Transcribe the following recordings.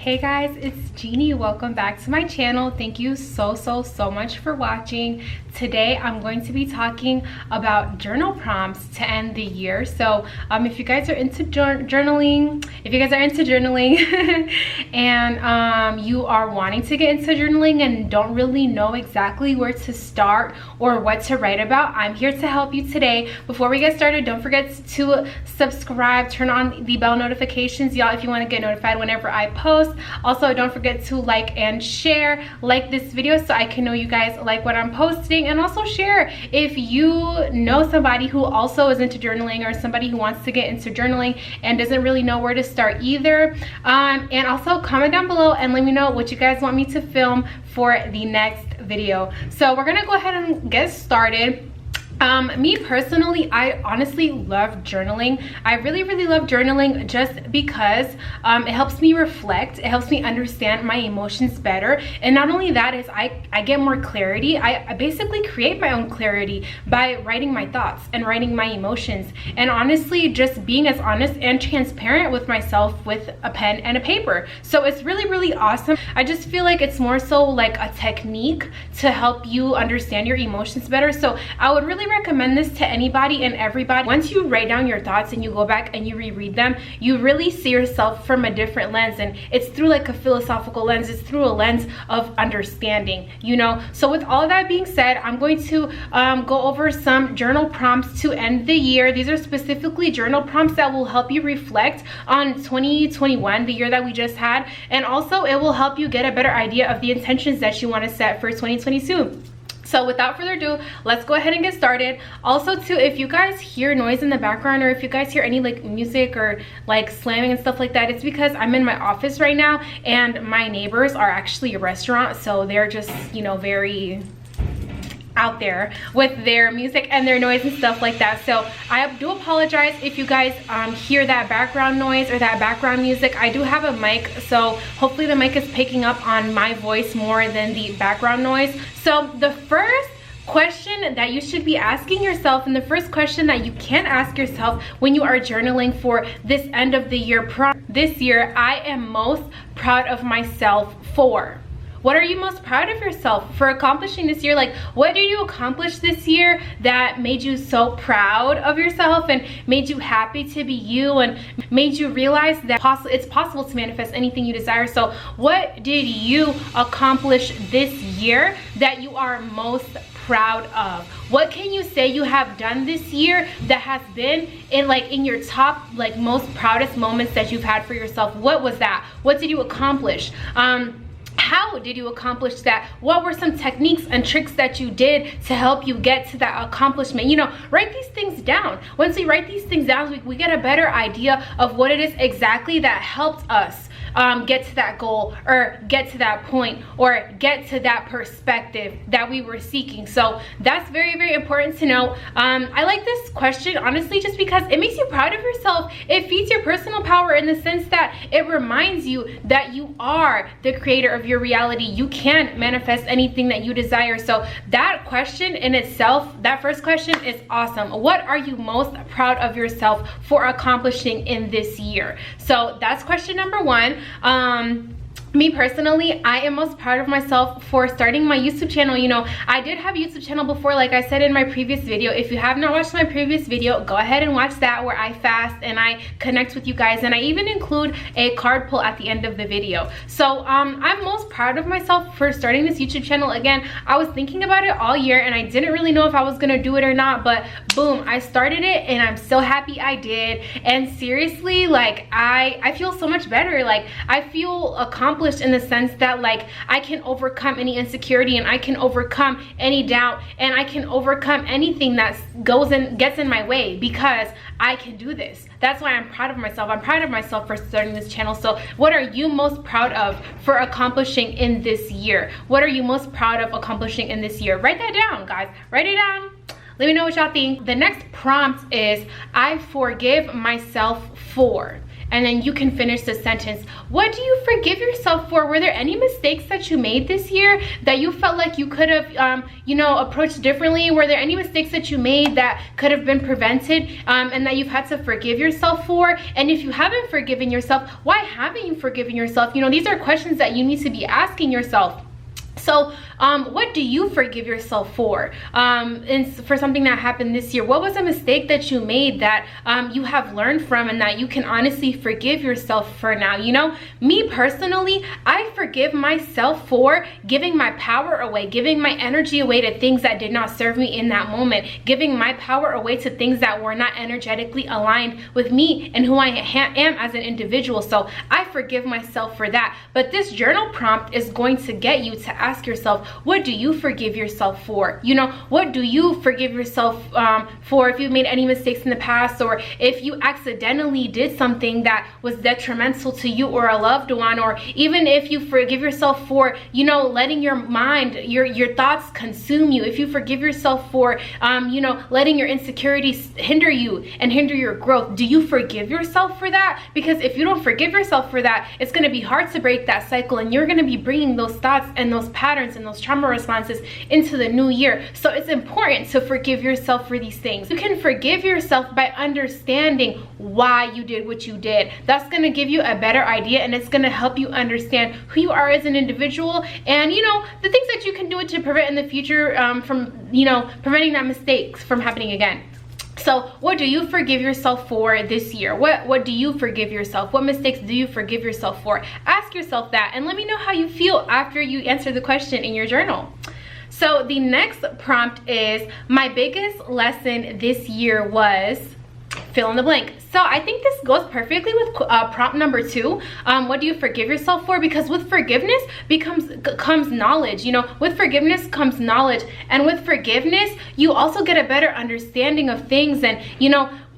Hey guys, it's Jeannie. Welcome back to my channel. Thank you so much for watching. Today I'm going to be talking about journal prompts to end the year. So if you guys are into journaling, and you are wanting to get into journaling and don't really know exactly where to start or what to write about, I'm here to help you today. Before we get started, don't forget to subscribe, turn on the bell notifications, y'all, if you want to get notified whenever I post. Also, don't forget to like and share, like this video so I can know you guys like what I'm posting, and also share if you know somebody who also is into journaling or somebody who wants to get into journaling and doesn't really know where to start either. And also comment down below and let me know what you guys want me to film for the next video. So we're gonna go ahead and get started. Me personally, I honestly love journaling. I really love journaling just because it helps me reflect, it helps me understand my emotions better, and not only that is I get more clarity. I basically create my own clarity by writing my thoughts and writing my emotions, and honestly just being as honest and transparent with myself with a pen and a paper. So it's really awesome. I just feel like it's more so like a technique to help you understand your emotions better. So I would really recommend this to anybody and everybody. Once you write down your thoughts and you go back and you reread them, you really see yourself from a different lens, and it's through like a philosophical lens. It's through a lens of understanding, you know. So with all of that being said, I'm going to go over some journal prompts to end the year. These are specifically journal prompts that will help you reflect on 2021, the year that we just had, and also it will help you get a better idea of the intentions that you want to set for 2022. So without further ado, let's go ahead and get started. Also too, if you guys hear noise in the background, or if you guys hear any like music or like slamming and stuff like that, it's because I'm in my office right now and my neighbors are actually a restaurant, so they're just, you know, very out there with their music and their noise and stuff like that. So I do apologize if you guys hear that background noise or that background music. I do have a mic, so hopefully the mic is picking up on my voice more than the background noise. So the first question that you should be asking yourself, and the first question that you can ask yourself when you are journaling for this end of the year prompt: this year I am most proud of myself for. What are you most proud of yourself for accomplishing this year? Like, what did you accomplish this year that made you so proud of yourself and made you happy to be you and made you realize that it's possible to manifest anything you desire? So what did you accomplish this year that you are most proud of? What can you say you have done this year that has been in your top, like, most proudest moments that you've had for yourself? What was that? What did you accomplish? How did you accomplish that? What were some techniques and tricks that you did to help you get to that accomplishment? You know, write these things down. Once we write these things down, we get a better idea of what it is exactly that helped us get to that goal, or get to that point, or get to that perspective that we were seeking. So that's very important to know. I like this question honestly just because it makes you proud of yourself. It feeds your personal power in the sense that it reminds you that you are the creator of your reality. You can manifest anything that you desire. So that question in itself, that first question, is awesome. What are you most proud of yourself for accomplishing in this year? So that's question number one. Me personally, I am most proud of myself for starting my YouTube channel. You know, I did have a YouTube channel before, like I said in my previous video. If you have not watched my previous video, go ahead and watch that, where I fast and I connect with you guys, and I even include a card pull at the end of the video. So I'm most proud of myself for starting this YouTube channel. Again, I was thinking about it all year and I didn't really know if I was gonna do it or not, but boom, I started it and I'm so happy I did. And seriously, like, I feel so much better. Like, I feel accomplished in the sense that, like, I can overcome any insecurity, and I can overcome any doubt, and I can overcome anything that gets in my way, because I can do this. That's why I'm proud of myself. I'm proud of myself for starting this channel. So what are you most proud of for accomplishing in this year? What are you most proud of accomplishing in this year? Write that down, guys. Write it down. Let me know what y'all think. The next prompt is, I forgive myself for. and then you can finish the sentence. What do you forgive yourself for? Were there any mistakes that you made this year that you felt like you could have, approached differently? Were there any mistakes that you made that could have been prevented, and that you've had to forgive yourself for? And if you haven't forgiven yourself, why haven't you forgiven yourself? These are questions that you need to be asking yourself. So what do you forgive yourself for? And for something that happened this year, what was a mistake that you made that you have learned from and that you can honestly forgive yourself for now? Me personally, I forgive myself for giving my power away, giving my energy away to things that did not serve me in that moment, giving my power away to things that were not energetically aligned with me and who I am as an individual. So I forgive myself for that. But this journal prompt is going to get you to ask yourself, what do you forgive yourself for? What do you forgive yourself for if you made any mistakes in the past, or if you accidentally did something that was detrimental to you or a loved one, or even if you forgive yourself for, letting your mind, your thoughts consume you, if you forgive yourself for, letting your insecurities hinder you and hinder your growth. Do you forgive yourself for that? Because if you don't forgive yourself for that, it's going to be hard to break that cycle, and you're going to be bringing those thoughts and those patterns and those trauma responses into the new year. So it's important to forgive yourself for these things. You can forgive yourself by understanding why you did what you did. That's going to give you a better idea, and it's going to help you understand who you are as an individual, and the things that you can do to prevent in the future from preventing that mistakes from happening again. So what do you forgive yourself for this year? What do you forgive yourself? What mistakes do you forgive yourself for? Ask yourself that, and let me know how you feel after you answer the question in your journal. So the next prompt is, my biggest lesson this year was fill in the blank. So I think this goes perfectly with prompt number 2. What do you forgive yourself for? Because with forgiveness comes knowledge. With forgiveness comes knowledge, and with forgiveness you also get a better understanding of things, and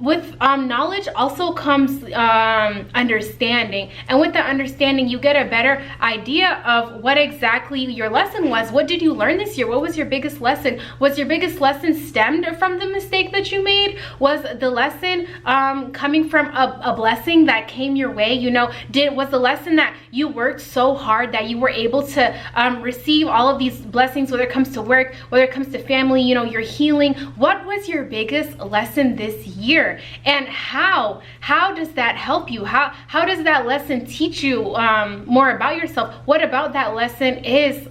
with knowledge also comes understanding, and with the understanding you get a better idea of what exactly your lesson was. What did you learn this year? What was your biggest lesson? Was your biggest lesson stemmed from the mistake that you made? Was the lesson coming from a blessing that came your way? Was the lesson that you worked so hard that you were able to receive all of these blessings, whether it comes to work, whether it comes to family, your healing? What was your biggest lesson this year? And how does that help you? How does that lesson teach you more about yourself? What about that lesson is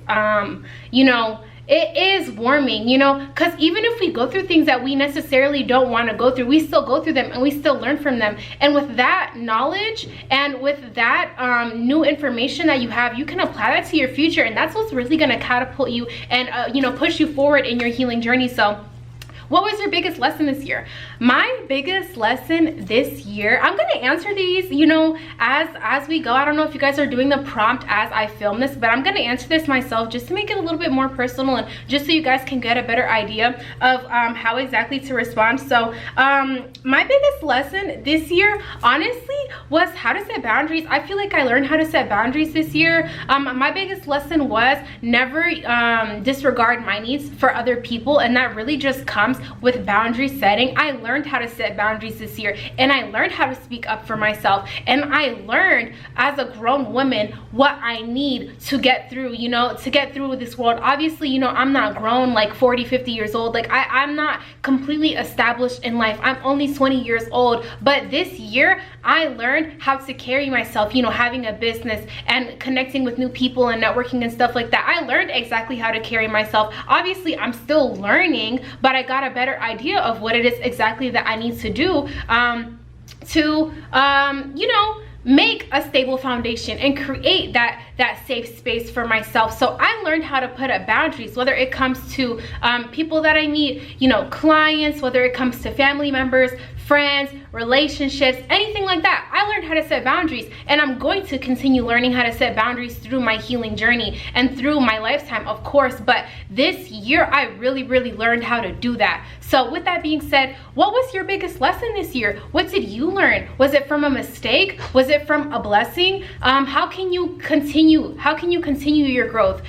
it is warming, because even if we go through things that we necessarily don't want to go through, we still go through them and we still learn from them. And with that knowledge and with that new information that you have, you can apply that to your future, and that's what's really going to catapult you and push you forward in your healing journey. So what was your biggest lesson this year? My biggest lesson this year, I'm going to answer these, as we go. I don't know if you guys are doing the prompt as I film this, but I'm going to answer this myself just to make it a little bit more personal, and just so you guys can get a better idea of how exactly to respond. So my biggest lesson this year, honestly, was how to set boundaries. I feel like I learned how to set boundaries this year. My biggest lesson was never disregard my needs for other people, and that really just comes with boundary setting. I learned how to set boundaries this year, and I learned how to speak up for myself, and I learned as a grown woman what I need to get through, to get through this world. Obviously, I'm not grown like 40, 50 years old. Like I'm not completely established in life. I'm only 20 years old, but this year I learned how to carry myself, having a business and connecting with new people and networking and stuff like that. I learned exactly how to carry myself. Obviously, I'm still learning, but I got a better idea of what it is exactly that I need to do to make a stable foundation and create that safe space for myself. So I learned how to put up boundaries, whether it comes to people that I meet, clients, whether it comes to family members, friends, relationships, anything like that. I learned how to set boundaries, and I'm going to continue learning how to set boundaries through my healing journey and through my lifetime, of course. But this year I really learned how to do that. So with that being said, what was your biggest lesson this year? What did you learn? Was it from a mistake? Was it from a blessing? How can you continue your growth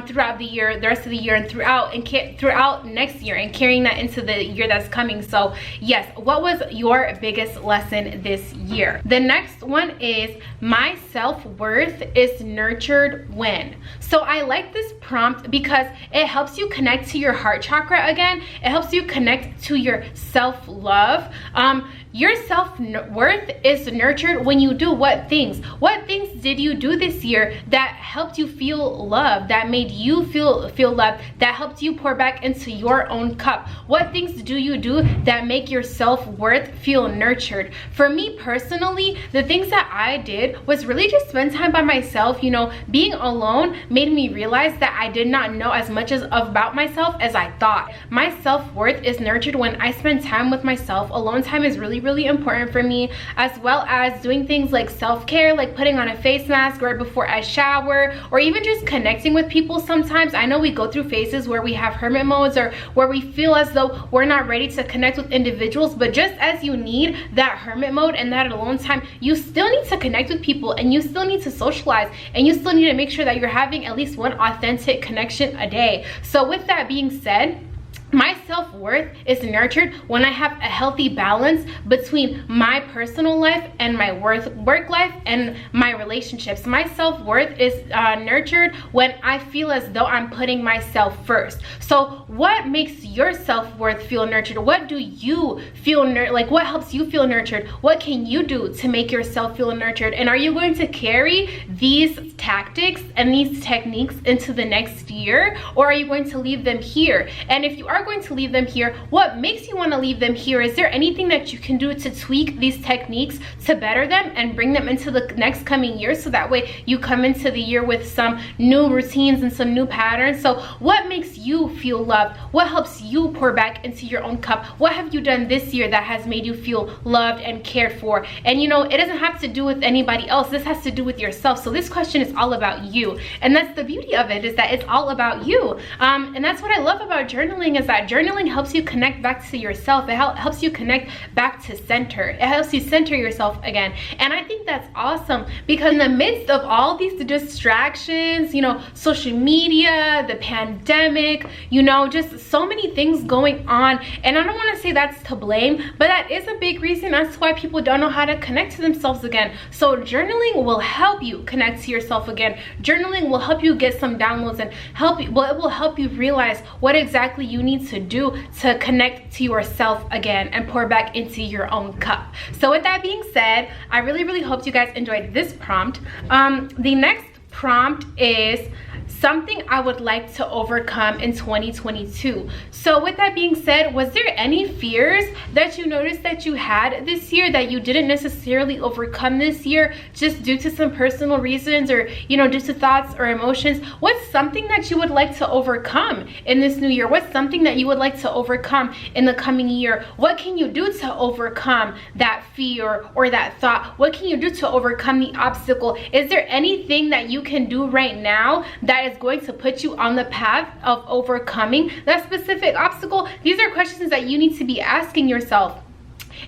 throughout the year, the rest of the year, and throughout next year, and carrying that into the year that's coming? So yes, what was your biggest biggest lesson this year. The next one is my self-worth is nurtured when. So I like this prompt because it helps you connect to your heart chakra again. It helps you connect to your self-love. Your self-worth is nurtured when you do what things? What things did you do this year that helped you feel loved, that made you feel loved, that helped you pour back into your own cup? What things do you do that make your self-worth feel nurtured? For me personally, the things that I did was really just spend time by myself. You know, being alone made me realize that I did not know as much about myself as I thought. My self-worth is nurtured when I spend time with myself. Alone time is really important for me, as well as doing things like self-care, like putting on a face mask right before I shower, or even just connecting with people. Sometimes I know we go through phases where we have hermit modes, or where we feel as though we're not ready to connect with individuals, but just as you need that hermit mode and that alone time, you still need to connect with people, and you still need to socialize, and you still need to make sure that you're having at least one authentic connection a day. So with that being said, my self-worth is nurtured when I have a healthy balance between my personal life and my work life and my relationships. My self-worth is nurtured when I feel as though I'm putting myself first. So what makes your self-worth feel nurtured? What do you feel like? What helps you feel nurtured? What can you do to make yourself feel nurtured? And are you going to carry these tactics and these techniques into the next year, or are you going to leave them here? And if you are going to leave them here, what makes you want to leave them here? Is there anything that you can do to tweak these techniques to better them and bring them into the next coming year, so that way you come into the year with some new routines and some new patterns? So what makes you feel loved? What helps you pour back into your own cup? What have you done this year that has made you feel loved and cared for? And you know, it doesn't have to do with anybody else. This has to do with yourself. So this question is all about you, and that's the beauty of it, is that it's all about you. And that's what I love about journaling, is that journaling helps you connect back to yourself. It helps you connect back to center. It helps you center yourself again. And I think that's awesome, because in the midst of all these distractions, you know, social media, the pandemic, you know, just so many things going on, and I don't want to say that's to blame, but that is a big reason as to why people don't know how to connect to themselves again. So journaling will help you connect to yourself again. Journaling will help you get some downloads and help you, well, it will help you realize what exactly you need to do to connect to yourself again and pour back into your own cup. So with that being said, I really hope you guys enjoyed this prompt. The next prompt is something I would like to overcome in 2022. So with that being said, was there any fears that you noticed that you had this year that you didn't necessarily overcome this year, just due to some personal reasons, or you know, due to thoughts or emotions? What's something that you would like to overcome in this new year? What's something that you would like to overcome in the coming year? What can you do to overcome that fear or that thought? What can you do to overcome the obstacle? Is there anything that you can do right now that is going to put you on the path of overcoming that specific obstacle? These are questions that you need to be asking yourself.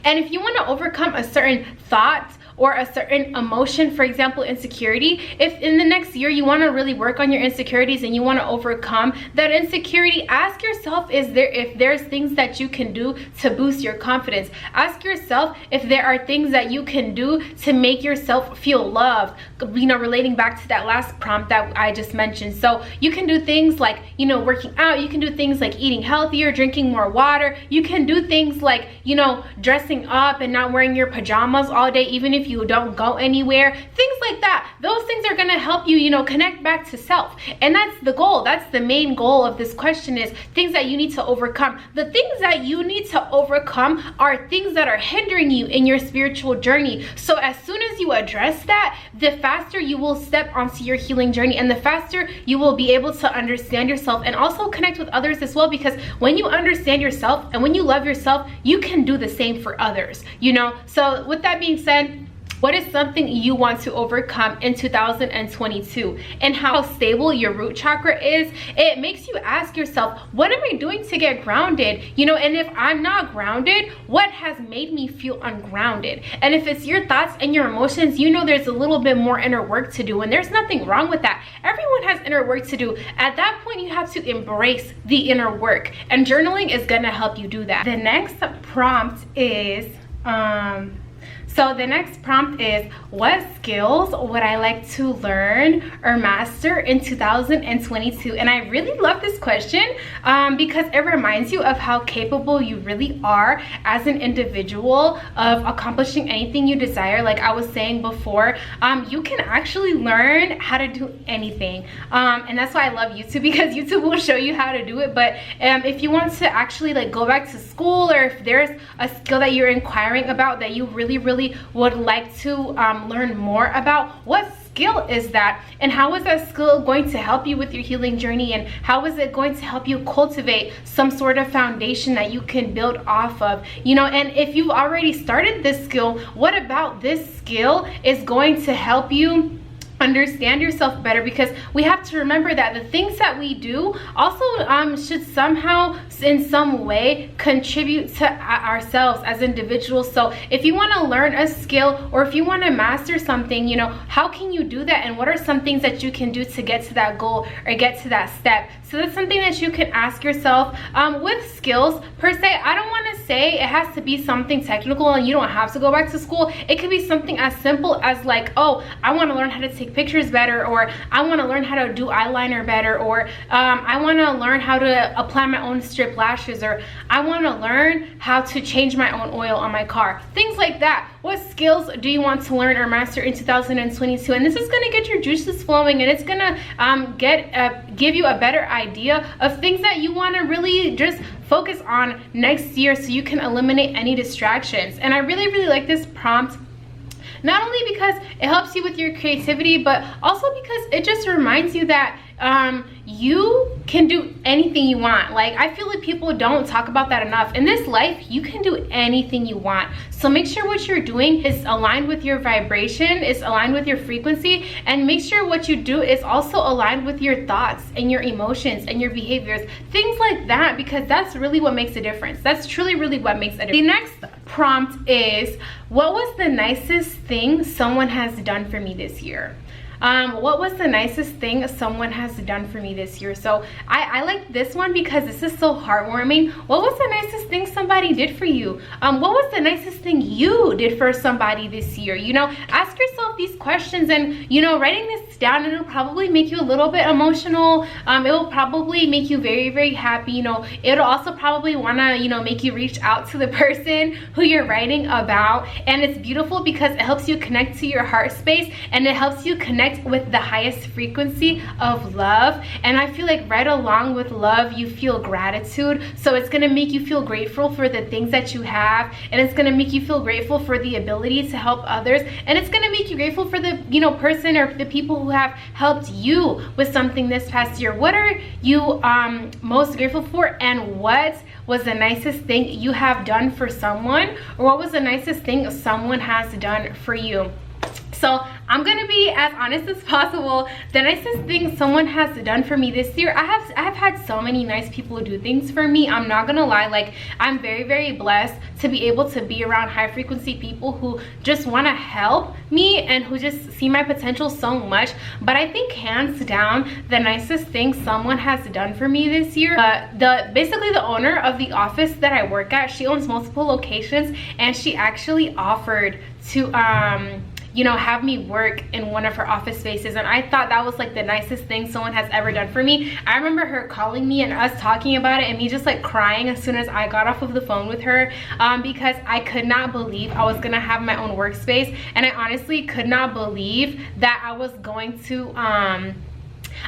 And if you want to overcome a certain thought or a certain emotion, for example, insecurity, if in the next year you want to really work on your insecurities and you want to overcome that insecurity, ask yourself if there's things that you can do to boost your confidence. Ask yourself if there are things that you can do to make yourself feel loved, you know, relating back to that last prompt that I just mentioned. So you can do things like, you know, working out. You can do things like eating healthier, drinking more water. You can do things like, you know, dressing up and not wearing your pajamas all day, even if you don't go anywhere. Things like that. Those things are going to help you, you know, connect back to self. And that's the goal. That's the main goal of this question, is things that you need to overcome. The things that you need to overcome are things that are hindering you in your spiritual journey. So as soon as you address that, the faster you will step onto your healing journey, and the faster you will be able to understand yourself and also connect with others as well. Because when you understand yourself and when you love yourself, you can do the same for others, you know. So with that being said, what is something you want to overcome in 2022? And how stable your root chakra is, it makes you ask yourself, what am I doing to get grounded? You know, and if I'm not grounded, what has made me feel ungrounded? And if it's your thoughts and your emotions, you know there's a little bit more inner work to do, and there's nothing wrong with that. Everyone has inner work to do. At that point, you have to embrace the inner work, and journaling is gonna help you do that. The next prompt is, So the next prompt is, what skills would I like to learn or master in 2022? And I really love this question because it reminds you of how capable you really are as an individual of accomplishing anything you desire. Like I was saying before, you can actually learn how to do anything. And that's why I love YouTube, because YouTube will show you how to do it. But if you want to actually like go back to school, or if there's a skill that you're inquiring about that you really would like to learn more about, what skill is that, and how is that skill going to help you with your healing journey, and how is it going to help you cultivate some sort of foundation that you can build off of, you know? And if you've already started this skill, what about this skill is going to help you understand yourself better? Because we have to remember that the things that we do also should somehow in some way contribute to ourselves as individuals. So if you want to learn a skill, or if you want to master something, you know, how can you do that, and what are some things that you can do to get to that goal or get to that step? So that's something that you can ask yourself. With skills per se, I don't want to say it has to be something technical and you don't have to go back to school. It could be something as simple as like, oh, I want to learn how to take pictures better, or I want to learn how to do eyeliner better, or I want to learn how to apply my own strip lashes, or I want to learn how to change my own oil on my car. Things like that. What skills do you want to learn or master in 2022? And this is going to get your juices flowing, and it's going to give you a better idea of things that you want to really just focus on next year, so you can eliminate any distractions. And I really like this prompt, not only because it helps you with your creativity, but also because it just reminds you that you can do anything you want. Like, I feel like people don't talk about that enough. In this life, you can do anything you want. So make sure what you're doing is aligned with your vibration, is aligned with your frequency, and make sure what you do is also aligned with your thoughts and your emotions and your behaviors, things like that, because that's really what makes a difference. That's truly really what makes a difference. The next prompt is, what was the nicest thing someone has done for me this year? What was the nicest thing someone has done for me this year? So I like this one because this is so heartwarming. What was the nicest thing somebody did for you? What was the nicest thing you did for somebody this year? You know, ask yourself these questions, and you know, writing this down, it'll probably make you a little bit emotional. It will probably make you very happy. You know, it'll also probably wanna, you know, make you reach out to the person who you're writing about. And it's beautiful because it helps you connect to your heart space, and it helps you connect with the highest frequency of love. And I feel like right along with love, you feel gratitude. So it's gonna make you feel grateful for the things that you have, and it's gonna make you feel grateful for the ability to help others, and it's gonna make you grateful for the, you know, person or the people who have helped you with something this past year. What are you most grateful for, and what was the nicest thing you have done for someone, or what was the nicest thing someone has done for you? So I'm gonna be as honest as possible. The nicest thing someone has done for me this year, I have had so many nice people do things for me. I'm not gonna lie, like, I'm very blessed to be able to be around high frequency people who just want to help me and who just see my potential so much. But I think hands down, the nicest thing someone has done for me this year, basically the owner of the office that I work at, she owns multiple locations, and she actually offered to you know, have me work in one of her office spaces. And I thought that was like the nicest thing someone has ever done for me. I remember her calling me and us talking about it, and me just like crying as soon as I got off of the phone with her, because I could not believe I was gonna have my own workspace. And I honestly could not believe that I was going to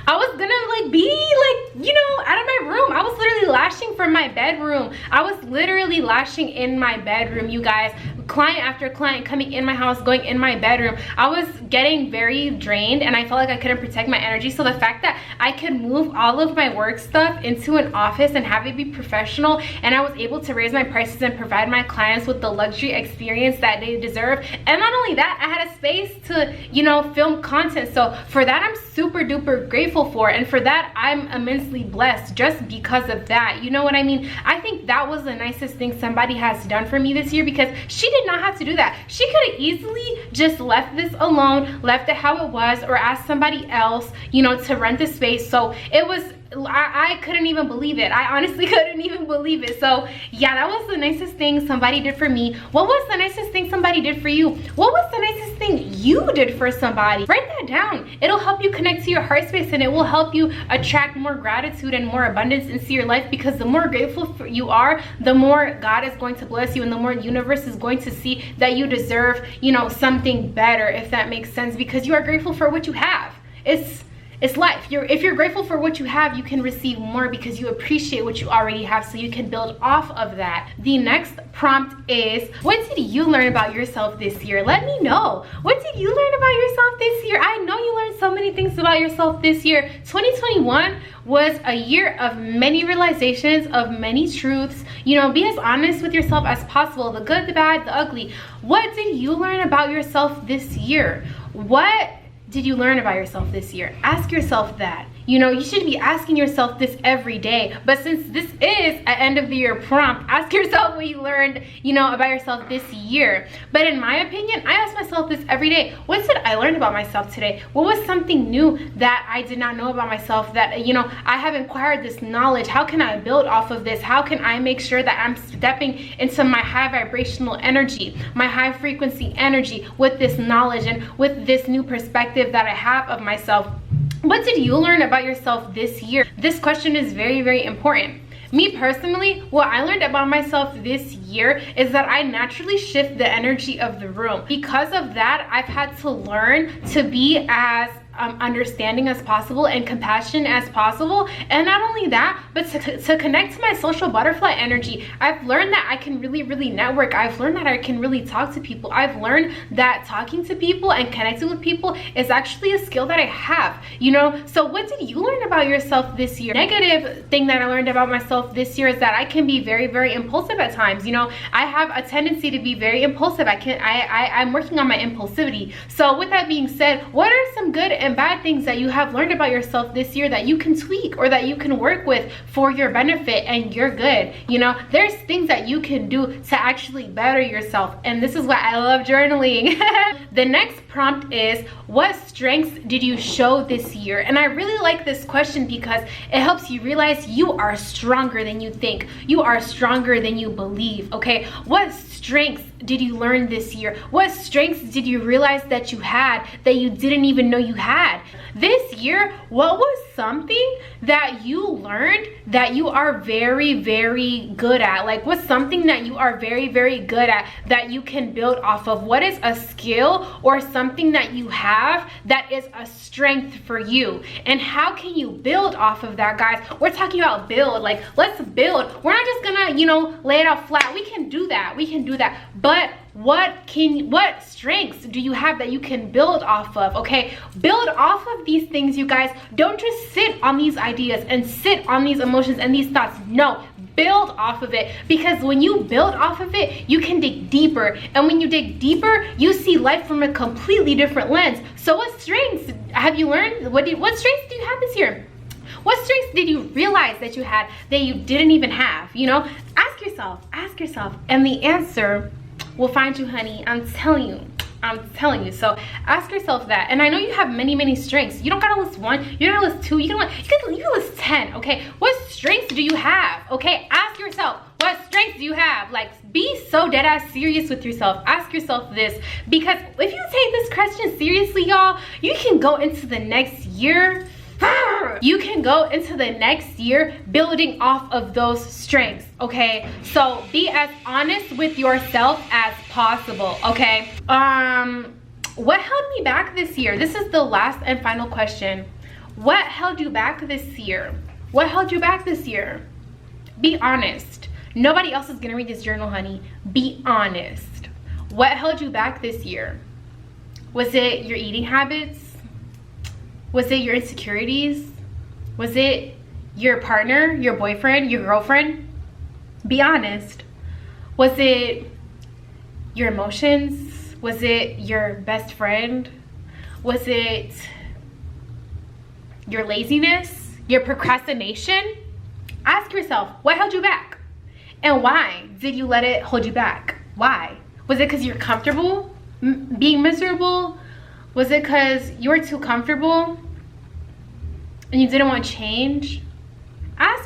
I was gonna like be like, you know, out of my room. I was literally lashing from my bedroom. I was literally lashing in my bedroom, you guys. Client after client coming in my house, going in my bedroom. I was getting very drained, and I felt like I couldn't protect my energy. So the fact that I could move all of my work stuff into an office and have it be professional, and I was able to raise my prices and provide my clients with the luxury experience that they deserve. And not only that, I had a space to, you know, film content. So for that, I'm super duper grateful for, and for that, I'm immensely blessed just because of that. You know what I mean? I think that was the nicest thing somebody has done for me this year, because she did not have to do that. She could have easily just left this alone, left it how it was, or asked somebody else, you know, to rent the space. So it was I couldn't even believe it. I honestly couldn't even believe it. So yeah, that was the nicest thing somebody did for me. What was the nicest thing somebody did for you? What was the nicest thing you did for somebody? Write that down. It'll help you connect to your heart space, and it will help you attract more gratitude and more abundance into your life, because the more grateful you are, the more God is going to bless you, and the more the universe is going to see that you deserve, you know, something better, if that makes sense, because you are grateful for what you have. It's life. If you're grateful for what you have, you can receive more because you appreciate what you already have, so you can build off of that. The next prompt is, what did you learn about yourself this year? Let me know. What did you learn about yourself this year? I know you learned so many things about yourself this year. 2021 was a year of many realizations, of many truths. You know, be as honest with yourself as possible, the good, the bad, the ugly. What did you learn about yourself this year? What did you learn about yourself this year? Ask yourself that. You know, you should be asking yourself this every day. But since this is an end of the year prompt, ask yourself what you learned, you know, about yourself this year. But in my opinion, I ask myself this every day. What did I learn about myself today? What was something new that I did not know about myself that, you know, I have acquired this knowledge? How can I build off of this? How can I make sure that I'm stepping into my high vibrational energy, my high frequency energy with this knowledge and with this new perspective that I have of myself? What did you learn about yourself this year? This question is very, very important. Me personally, what I learned about myself this year is that I naturally shift the energy of the room. Because of that, I've had to learn to be as understanding as possible and compassionate as possible. And not only that, but to connect to my social butterfly energy. I've learned that I can really network. I've learned that I can really talk to people. I've learned that talking to people and connecting with people is actually a skill that I have, you know. So what did you learn about yourself this year? Negative thing that I learned about myself this year is that I can be very impulsive at times. You know, I have a tendency to be very impulsive. I'm working on my impulsivity. So with that being said, what are some good and bad things that you have learned about yourself this year that you can tweak or that you can work with for your benefit and your good? You know, there's things that you can do to actually better yourself, and this is why I love journaling. The next prompt is, what strengths did you show this year? And I really like this question because it helps you realize you are stronger than you think. You are stronger than you believe, okay? What strengths did you learn this year? What strengths did you realize that you had that you didn't even know you had? This year, what was something that you learned that you are very good at? Like, what's something that you are very good at that you can build off of? What is a skill or something that you have that is a strength for you? And how can you build off of that, guys? We're talking about build. Like, let's build. We're not just gonna, you know, lay it out flat. We can do that. We can do that. But what strengths do you have that you can build off of? Okay, build off of these things, you guys. Don't just sit on these ideas and sit on these emotions and these thoughts. No, build off of it, because when you build off of it, you can dig deeper, and when you dig deeper, you see life from a completely different lens. So what strengths have you learned? What strengths do you have this year? What strengths did you realize that you had that you didn't even have? You know, ask yourself, and the answer will find you, honey. I'm telling you. So ask yourself that. And I know you have many strengths. You don't gotta list one, you don't gotta list two, you can list 10. Okay, what strengths do you have? Okay, ask yourself, what strengths do you have? Like, be so dead ass serious with yourself. Ask yourself this, because if you take this question seriously, y'all, you can go into the next year building off of those strengths, okay? So be as honest with yourself as possible, okay? What held me back this year? This is the last and final question. What held you back this year? What held you back this year? Be honest. Nobody else is gonna read this journal, honey. Be honest. What held you back this year? Was it your eating habits? Was it your insecurities? Was it your partner, your boyfriend, your girlfriend? Be honest. Was it your emotions? Was it your best friend? Was it your laziness? Your procrastination? Ask yourself, what held you back? And why did you let it hold you back? Why? Was it because you're comfortable being miserable? Was it because you were too comfortable and you didn't want change?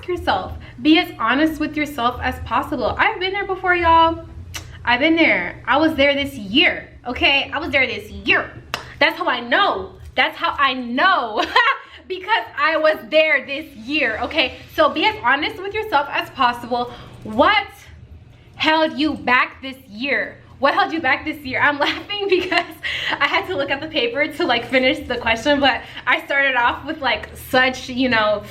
ask yourself. Be as honest with yourself as possible. I've been there before, y'all. I've been there. I was there this year, okay? I was there this year. That's how I know. That's how I know. Because I was there this year, okay? So be as honest with yourself as possible. What held you back this year? What held you back this year? I'm laughing because I had to look at the paper to like finish the question, but I started off with like such, you know,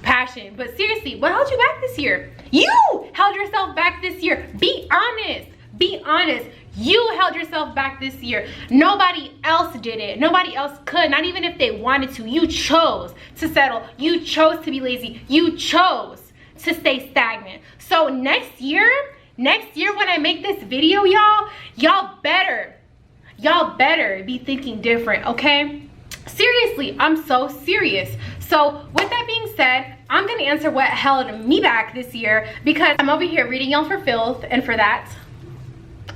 passion. But seriously, what held you back this year? You held yourself back this year. Be honest. Be honest. You held yourself back this year. Nobody else did it. Nobody else could, not even if they wanted to. You chose to settle. You chose to be lazy. You chose to stay stagnant. So next year when I make this video, y'all better be thinking different, okay? Seriously, I'm so serious. So with that being said, I'm gonna answer what held me back this year because I'm over here reading y'all for filth, and for that,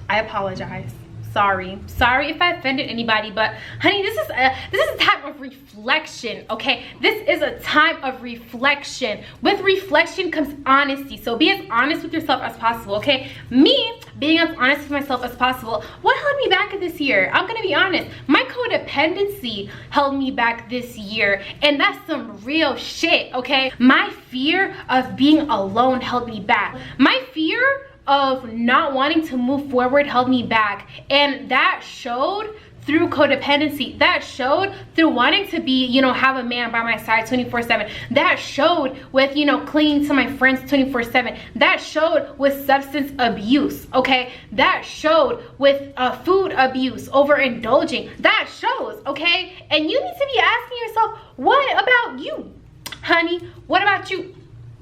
I apologize. Sorry if I offended anybody, but honey, this is a time of reflection, okay? This is a time of reflection. With reflection comes honesty. So be as honest with yourself as possible, okay? Me being as honest with myself as possible. What held me back this year? I'm gonna be honest. My codependency held me back this year, and that's some real shit, okay? My fear of being alone held me back. My fear of not wanting to move forward held me back, and that showed through codependency. That showed through wanting to be, you know, have a man by my side 24/7. That showed with, you know, clinging to my friends 24/7. That showed with substance abuse, okay? That showed with food abuse, overindulging. That shows, okay? And you need to be asking yourself, what about you, honey? What about you?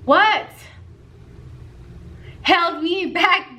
What held me back